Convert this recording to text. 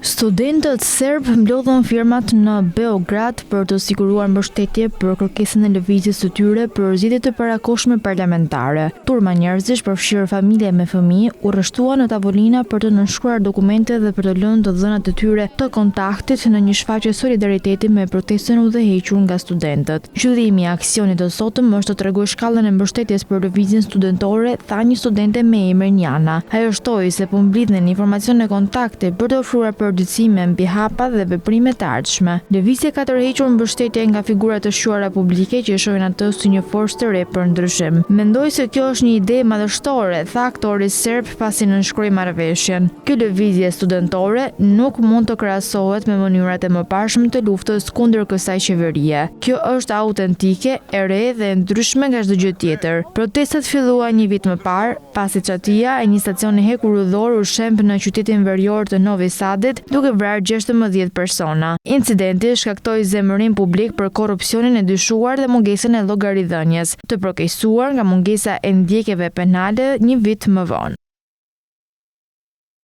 Studentët serb mblodhen firmat në Beograd për të siguruar mbështetje për kërkesën e lëvizjes së tyre për zgjedhjet e parakohshme parlamentare. Turma njerëzish, përfshirë familje me fëmijë, u rreshtua në tavolina për të nënshkruar dokumente dhe për të lënë të dhënat e tyre të kontaktit në një shfaqje solidariteti me protestën udhëhequr nga studentët. Qëllimi i aksionit të sotëm është të tregojë shkallën e mbështetjes për lëvizjen studentore, tha një studente me emrin Njana. Ajo shtoi se po mblidhen informacione e kontakte për të ofruar përgjegjësime mbi hapat dhe veprimet e ardhshme. Lëvizja ka tërhequr mbështetje nga figura të shuara publike që shohin atë si një forcë të re për ndryshim. Mendoj se kjo është një ide madhështore, tha aktori serb pasi nënshkroi marrëveshjen. Kjo lëvizje studentore nuk mund të krahasohet me mënyrat e mëparshme të luftës kundër kësaj qeverie. Kjo është autentike, e re dhe e ndryshme nga çdo gjë tjetër. Protestat filluan një vit më parë, pasi çatia e një stacioni hekurudhor u shemb në qytetin verior të Novi Sadit, duke vrarë 16 persona. Incidenti shkaktoi zemërim publik për korrupsionin e dyshuar dhe mungesën e llogaridhënies, të përkeqësuar nga mungesa e ndjekjeve penale një vit më vonë.